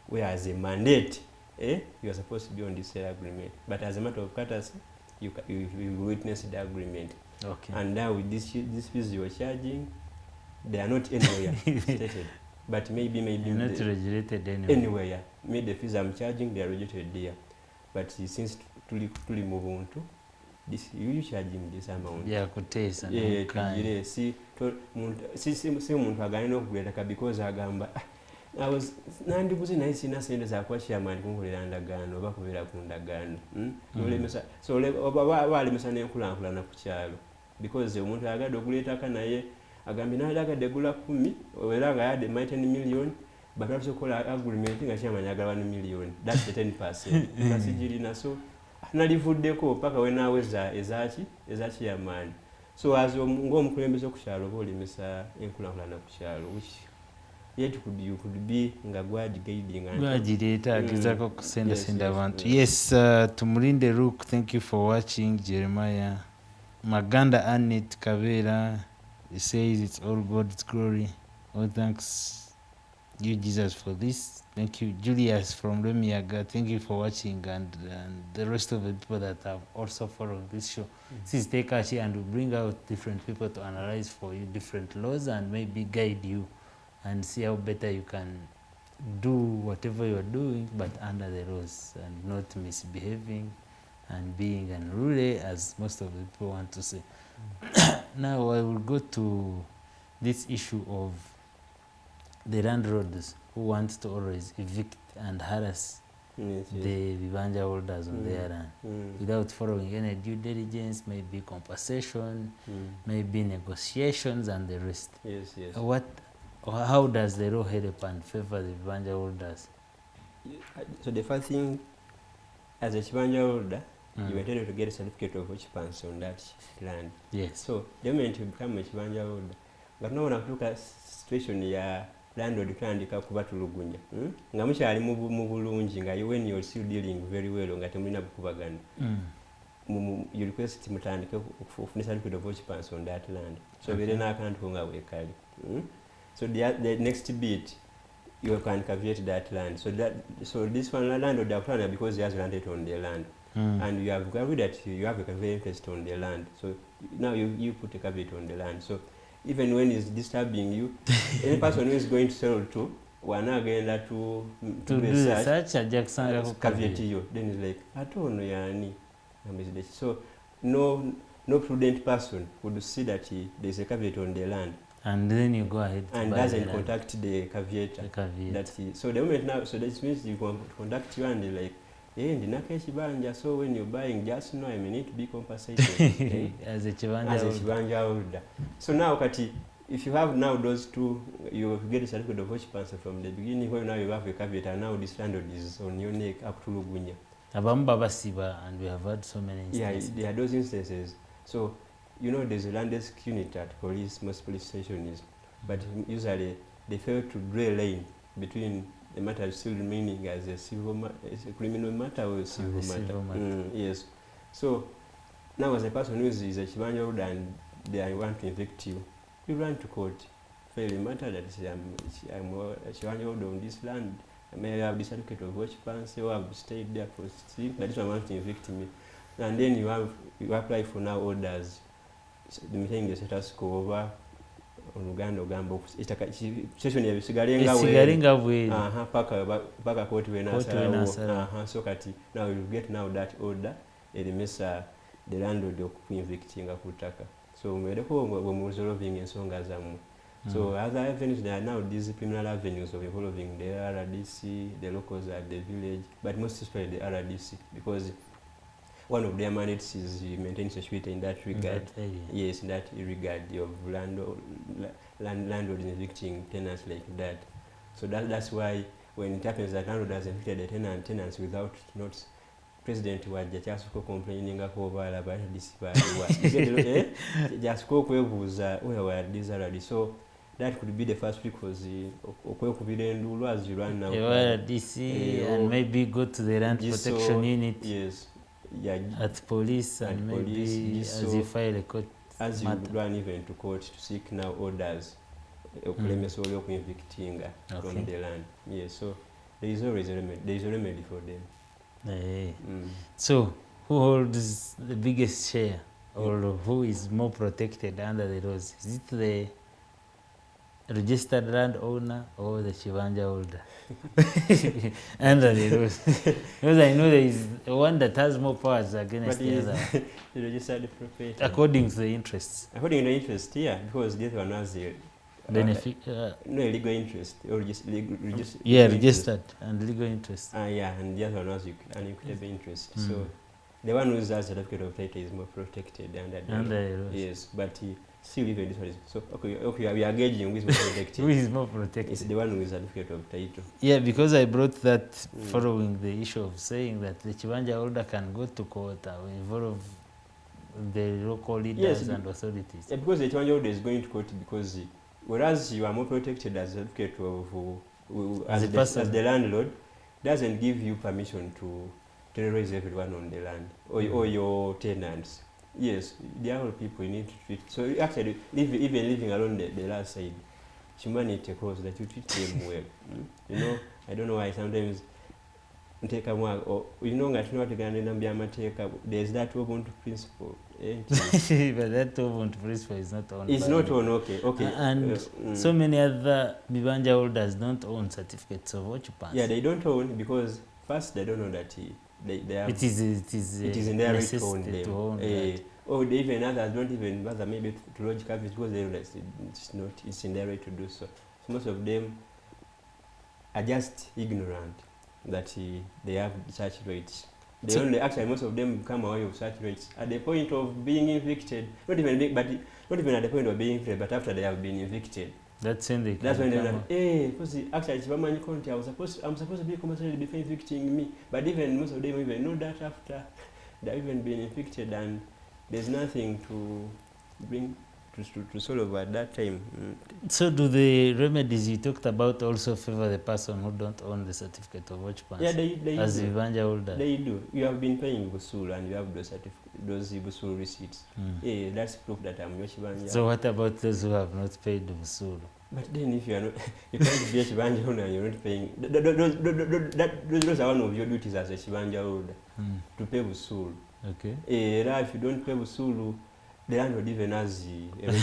where as a mandate, you are supposed to be on this sale agreement, but as a matter of courtesy, you witness the agreement. Okay. And now with this fees you are charging, they are not anywhere stated, but maybe not regulated anywhere. Maybe the fees I'm charging, they are regulated there, but since to move on to this, you charging this amount. Yeah, could taste and see muntu agana okuguleta because agamba I was nandiguze naye sina sente za kwa chairman kunkolera ndagaano oba kubeera ku ndagaano so balemesa n'enkulaakulana ku kyalo because omuntu agadde okuleetaka naye agambye naalagadde gula 10 era nga yadde 10 million but batuse okukola agreement nga chairman agala 1 million, that's the 10%. Nasigirina so nalivuddeko paka we naaweza eza chairman. So as ng'omukulembeze ku kyalo oba olemesa enkulaakulana ku kyalo, which yet you could be nga guiding gwagireeta agezaako okusendasenda Yes, abantu. yes. Yes, tumulinde Rook, thank you for watching. Jeremiah Maganda Annette Kabera, he says it's all God's glory. Oh, thanks you Jesus for this. Thank you Julius from Muyaaka, thank you for watching, and the rest of the people that have also followed this show. This is Tekashi, and we bring out different people to analyze for you different laws and maybe guide you and see how better you can do whatever you're doing, but under the laws and not misbehaving and being unruly, as most of the people want to say. Now I will go to this issue of the landlords who want to always evict and harass the Vibanja holders on their land without following any due diligence, maybe compensation, maybe negotiations and the rest. Yes, yes. How does the law help and favor the Vibanja holders? So the first thing, as a Chibanja holder, you are entitled to get a certificate of occupancy on that land. Yes. So the moment you become a Chibanja holder, but no one have looked at situation ya landlord tandika kubatulugunya nga mukyali mu bulungi nga when you're still dealing very well nga temulina bukubagana you request mutandike okufuna certificate of occupancy on that land. So bere n'akantu nga weekali. So the next bit, you can caveat that land. So this one landlord akutana because he has landed on the land. And you have agreed that you have a caveat interest on the land. So now you put a caveat on the land. So even when he's disturbing you, any person who is going to sell to, wanagenda to do research, caveat you. Then it's like, atono yani. So no prudent person would see that there's a caveat on the land. And then you go ahead and doesn't contact the caveator. So the moment now, so that means you contact you and like, hey, so when you're buying, just know I may need to be compensated as a Chibanja holder. So now, if you have now those two, you get a certificate of occupancy from the beginning, where now you have a caveat, and now this landlord is on your neck up to Lugunya. And we have had so many instances. Yeah, there are those instances. So, you know, there's a land desk unit at most police stations, but usually they fail to draw a line between the matter still remaining as a criminal matter or a civil matter. Yes. So now, as a person who is a Chibanja holder and they want to evict you, you run to court. Fail a matter that I'm a Chibanja holder on this land. I may have the certificate of occupancy or have stayed there for 6 months. That is want to evict me. And then you apply for now orders. Limiting the status quo over on Uganda Gambo. It's a situation of Sigaringa way. Paka court when so kati now you get now that order. It means the landlord of evicting a kutaka. So we're resolving in Songazamu. So other avenues, there are now these criminal avenues of involving the RDC, the locals at the village, but most especially the RDC, because one of their mandates is maintain security in that regard. Yes, in that regard of landlords evicting tenants like that. So that's why when it happens that landlord has evicted the tenants without notice, President was just complaining over just where were these already. So that could be the first because as you run now. DC and maybe go to the land protection unit. Yes. At police and maybe as you file a court as you run even to court to seek now orders evicting from the land. Yes, so there is always a remedy for them. So who holds the biggest share or who is more protected under the laws? Is it the registered landowner or the Chibanja holder? Under the laws. Because I know there is one that has more powers against the other. The registered property. According to the interests. According to the interest, yeah, because the other one has the benefit. No legal interest or just registered and legal interest. Yeah, and the other one has an equitable interest. So the one who has a certificate of title is more protected under the laws. Yes, but still even this one is so okay, we are gauging who is more protected. Who is more protected? It's the one who is a certificate of title. Yeah, because I brought that following the issue of saying that the Chibanja holder can go to court or involve the local leaders and authorities. Yeah, because the Chibanja order is going to court because whereas you are more protected as a certificate of as the landlord, doesn't give you permission to terrorize everyone on the land or your tenants. Yes, they are all people you need to treat. So actually, even living along the last side, humanity calls that you treat them well. You know, I don't know why sometimes take a work or you know that not there's that Ubuntu principle. But that Ubuntu principle is not on. It's not on, okay. And so many other Bibanja holders don't own certificates of occupancy. Yeah, they don't own because first they don't know that they have, it is in their right to own them. That. Or even others don't even bother maybe to lodge caveats because they know that it's in their right to do so. So most of them are just ignorant that they have such rights. They only actually most of them come away with such rights at the point of being evicted. Not even at the point of being evicted, but after they have been evicted. That's when they. That's when they're like, hey, because actually Chibamani County, I'm supposed to be compensated before evicting me. But even most of them even know that after they've even been evicted and there's nothing to bring to solve at that time. So do the remedies you talked about also favor the person who don't own the certificate of occupancy? Yeah, they as do. Bibanja holder. They do. You have been paying Busul and you have those Busul receipts. Yeah, that's proof that I'm your Chibanja. So what about those who have not paid the Busul? But then if you are not, you can't be a Chibanja holder and you're not paying. Those are one of your duties as a Chibanja holder, to pay Busul. Okay. If you don't pay Busulu, the landlord even has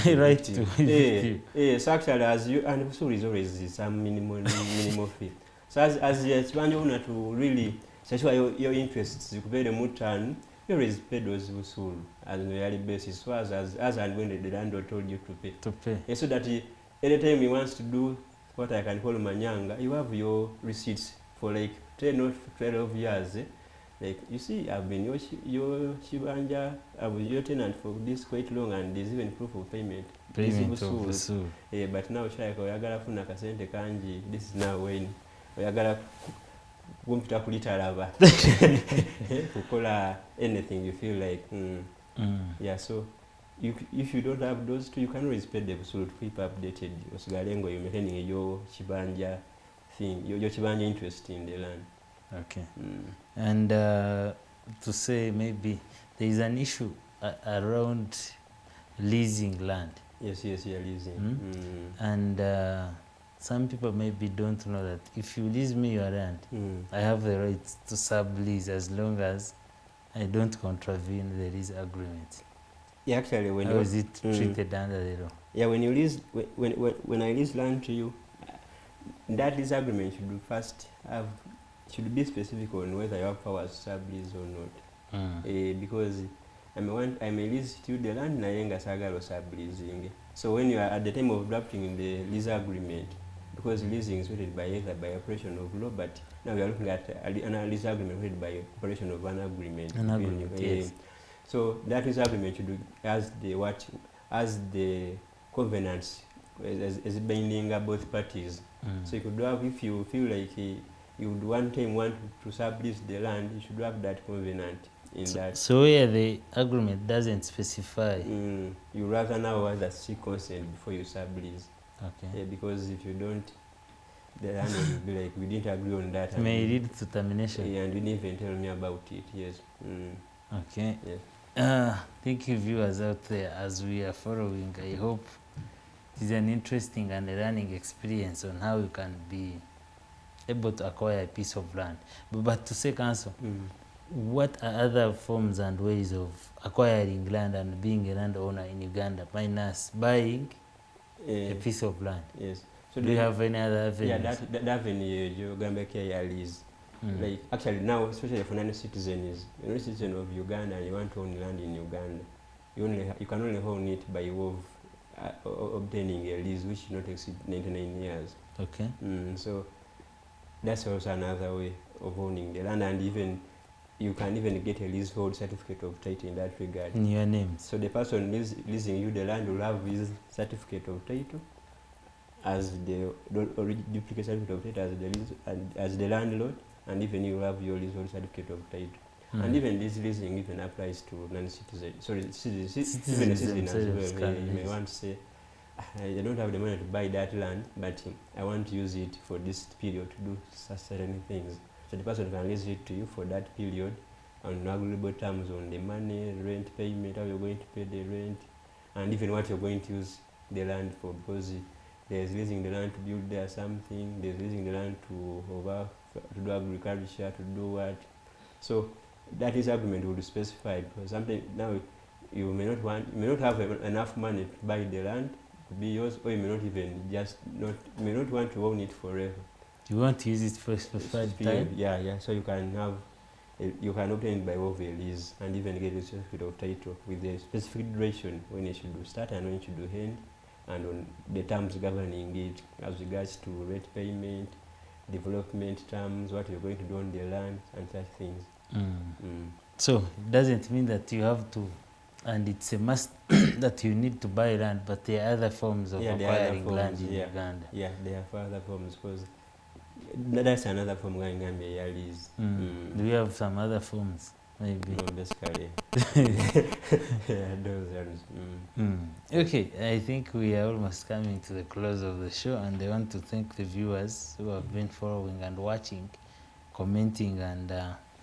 a right to evict you. So actually, as you and Busulu is always some minimal fee. So as a Chibanja owner to really secure your interests, you could pay the mutan, you always pay those Busulu on a yearly basis. So as and when the landlord told you to pay. To pay. So that anytime he wants to do what I can call manyanga, you have your receipts for like 10 or 12 years. Like, you see, I've been your Chibanja, I was your tenant for this quite long, and there's even proof of payment. Payment of Busul. But now, Shaiko, Yagara Funa Kasente Kanji, this is now when Yagara Wumpita Kulitarava. Kukola anything you feel like. Yeah, so if you don't have those two, you can always pay the Busul to keep updated. Osgalengo, you're maintaining your Chibanja thing, your Chibanja interest in the land. Okay. And to say maybe there is an issue around leasing land. Yes, yeah, leasing. And some people maybe don't know that if you lease me your land, I have the right to sublease as long as I don't contravene the lease agreement. Yeah, actually, when how is it treated under the law? Yeah, when you lease, when I lease land to you, that lease agreement should be specific on whether you have powers to sublease or not. Because I may lease to the land nayenga sagalo subleasing. So when you are at the time of drafting the lease agreement, because leasing is rated by either by operation of law, but now we are looking at an lease agreement rated by operation of an agreement. Yes. So that lease agreement should do as the covenants as binding both parties. So you could have, if you feel like you would one time want to sublease the land, you should have that covenant in that. So where the agreement doesn't specify, you rather now rather seek consent before you sublease. Okay. Because if you don't, the landlord will be like, we didn't agree on that. May lead to termination. Yeah, and you didn't even tell me about it. Yes. Okay. Yes. Thank you, viewers out there, as we are following. I hope it is an interesting and a learning experience on how you can be able to acquire a piece of land. But to say, Council, what are other forms and ways of acquiring land and being a landowner in Uganda, minus buying a piece of land? Yes. So do you have any other avenues? Yeah, that avenue, Uganda lease. Like, actually now, especially for non-citizen you're a citizen of Uganda and you want to own land in Uganda, you can only own it by way of obtaining a lease which not exceed 99 years. Okay. So that's also another way of owning the land, and even you can even get a leasehold certificate of title in that regard. In your name. So the person leasing you the land will have his certificate of title as the duplicate certificate of title as the landlord, and even you will have your leasehold certificate of title. And even this leasing even applies to non-citizens. Sorry, even a citizen as well. You may want to say, I don't have the money to buy that land, but I want to use it for this period to do certain things. So the person can lease it to you for that period on agreeable terms on the money, rent payment, how you're going to pay the rent, and even what you're going to use the land for, because there's leasing the land to build there something, there's leasing the land to do agriculture, to do what. So that is agreement will be specified, because something now you may not have enough money to buy the land to be yours, or you may not even may not want to own it forever. You want to use it for a specified time? Yeah. So you can have, you can obtain it by way of a lease and even get a certificate of title with a specific duration when you should start and when you should end, and on the terms governing it as regards to rent payment, development terms, what you're going to do on the land, and such things. So it doesn't mean that you have to, and it's a must that you need to buy land, but there are other forms of acquiring land in Uganda. Yeah, there are other forms, because that's another form going on the lease. Do we have some other forms? Maybe. No, basically. Yeah, those ones. Okay, I think we are almost coming to the close of the show, and I want to thank the viewers who have been following and watching, commenting, and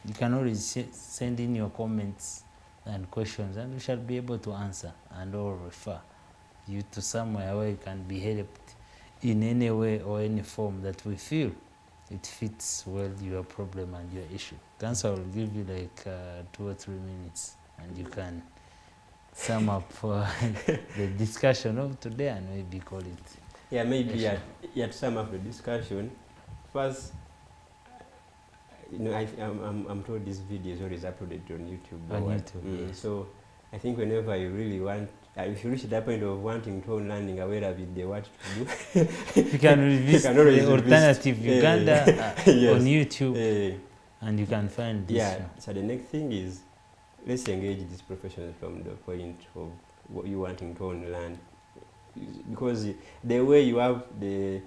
you can always send in your comments and questions, and we shall be able to answer and or refer you to somewhere where you can be helped in any way or any form that we feel it fits well your problem and your issue. Cancer will give you like 2 or 3 minutes, and you can sum up the discussion of today and maybe call it. Yeah, maybe to sum up the discussion. First, I'm told this video is always uploaded on YouTube. On YouTube, yes. So I think whenever you really want, if you reach that point of wanting to own land in aware of it, what to do, you can revisit the alternative Uganda on YouTube, and you can find this. Yeah. So the next thing is, let's engage these professionals from the point of what you wanting to own land, because the way you have the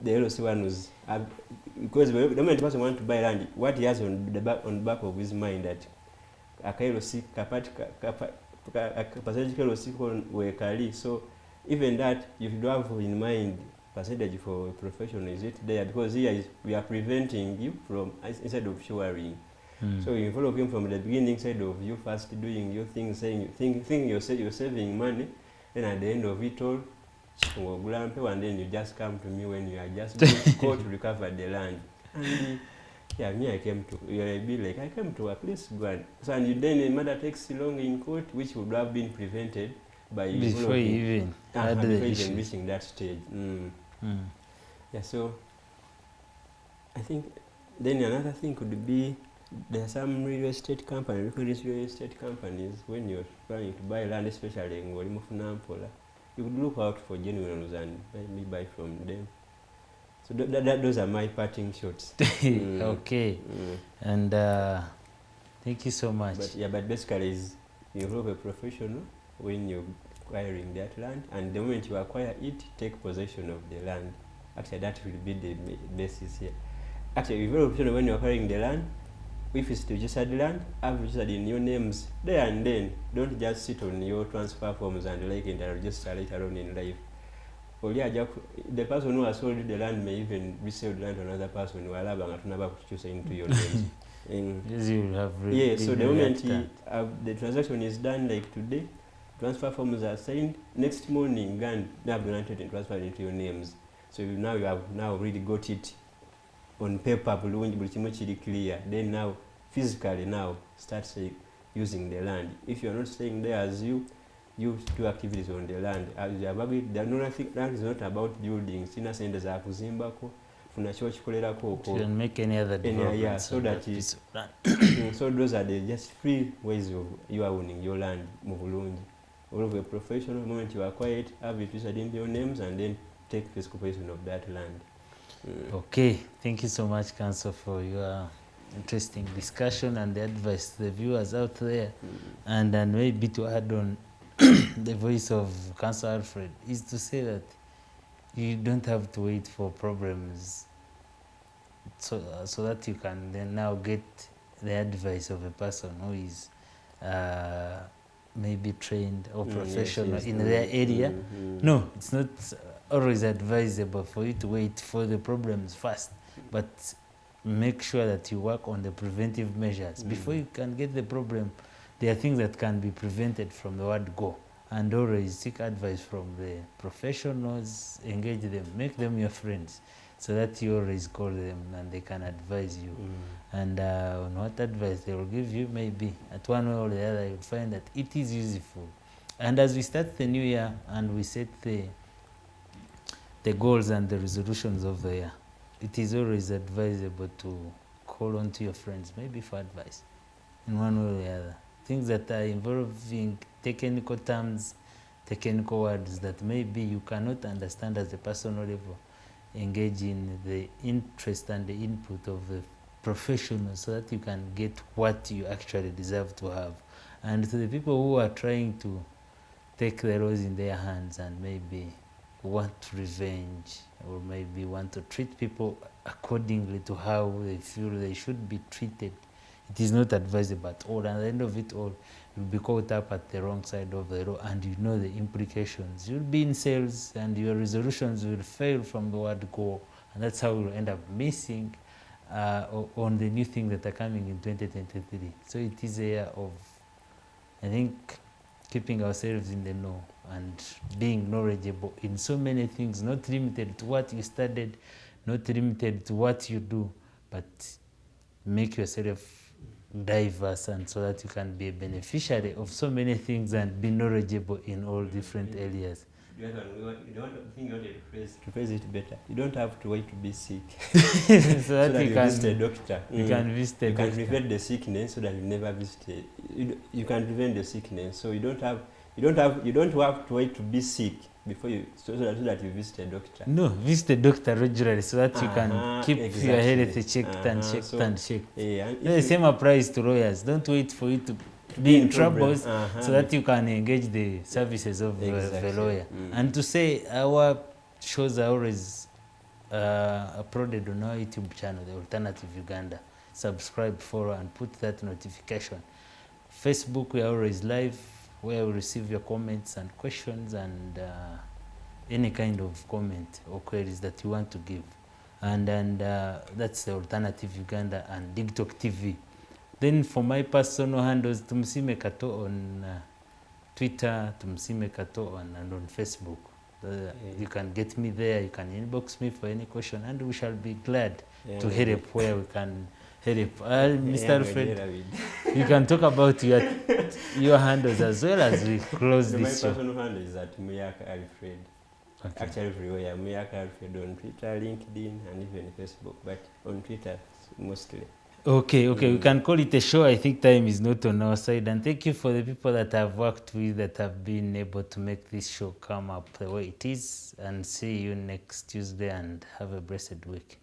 LOC one was, because the moment the person wants to buy land, what he has on the back of his mind that a LOC percentage LOC wekali. So even that, if you don't have in mind percentage for a professional, is it there? Because here we are preventing you from, instead of showering. So you follow him from the beginning, instead of you first doing your things, saying thinking you're saving money, then at the end of it all, and then you just come to me when you are just going to go to recover the land. And yeah, me, I came to at least go. So and then the matter takes long in court, which would have been prevented by before you even reaching that stage. Yeah, so I think then another thing could be, there are some real estate companies, when you're trying to buy land, especially in Nampula, you would look out for genuine ones and maybe buy from them. So those are my parting shots. Okay. And thank you so much. But basically is you involve a professional when you're acquiring that land, and the moment you acquire it, take possession of the land. Actually, that will be the basis here. Actually, you involve a professional when you're acquiring the land. If it's registered land, have registered in your names there and then. Don't just sit on your transfer forms and and register later on in life. The person who has sold the land may even resell the land to another person who will never choose into your names. Yes, you have so the moment the transaction is done, like today, transfer forms are signed, next morning, and they have granted and transferred into your names. So you have really got it on paper, clear. Then now, physically start using the land. If you are not staying there as you do activities on the land. That is not about buildings. Sina sende za kuzimbako, funa choo chikolerako. You can make any other development. So that is so those are the just free ways of you are owning your land. Muvulungi. All of a professional, moment you acquire it, have it registered in your names, and then take physical possession of that land. Okay, thank you so much, Council, for your interesting discussion and the advice to the viewers out there. And maybe to add on the voice of Council Alfred is to say that you don't have to wait for problems so that you can then now get the advice of a person who is maybe trained or professional yes, in their area. mm. No, it's not always advisable for you to wait for the problems first, but make sure that you work on the preventive measures. Before you can get the problem, there are things that can be prevented from the word go. And always seek advice from the professionals, engage them, make them your friends, so that you always call them and they can advise you. And on what advice they will give you, maybe at one way or the other, you'll find that it is useful. And as we start the new year and we set the goals and the resolutions of the year, it is always advisable to call on to your friends, maybe for advice in one way or the other. Things that are involving technical terms, technical words that maybe you cannot understand at the personal level, engage in the interest and the input of the professionals so that you can get what you actually deserve to have. And to the people who are trying to take the laws in their hands and maybe want revenge or maybe want to treat people accordingly to how they feel they should be treated, it is not advisable at all. And at the end of it all, you'll be caught up at the wrong side of the law and you know the implications. You'll be in sales and your resolutions will fail from the word go. And that's how you'll end up missing on the new things that are coming in 2023. So it is a year of, I think, keeping ourselves in the know and being knowledgeable in so many things, not limited to what you studied, not limited to what you do, but make yourself diverse and so that you can be a beneficiary of so many things and be knowledgeable in all different areas. You wanted to phrase it better. You don't have to wait to be sick So that you you can visit a doctor. You can visit a You can doctor. prevent the sickness so that you never visit you can prevent the sickness. So you don't have to wait to be sick before you so that you visit a doctor. No, visit a doctor regularly so that you can keep your health checked and checked and checked. Yeah, The same applies to lawyers. Don't wait for you to be in troubles so that you can engage the services of the lawyer. And to say our shows are always uploaded on our YouTube channel, The Alternative Uganda. Subscribe, follow, and put that notification. Facebook, we are always live, where we receive your comments and questions and any kind of comment or queries that you want to give. And that's The Alternative Uganda and Digitalk TV. Then for my personal handles, Tumsime Kato on Twitter, Tumsime Kato and on Facebook. You can get me there, you can inbox me for any question, and we shall be glad to help where we can help. Mr. Alfred, you can talk about your handles as well as we close this show. My personal handle is at Muyaaka Alfred. Okay. Actually everywhere, Muyaaka Alfred on Twitter, LinkedIn, and even Facebook, but on Twitter mostly. Okay, we can call it a show. I think time is not on our side. And thank you for the people that I've worked with that have been able to make this show come up the way it is. And see you next Tuesday and have a blessed week.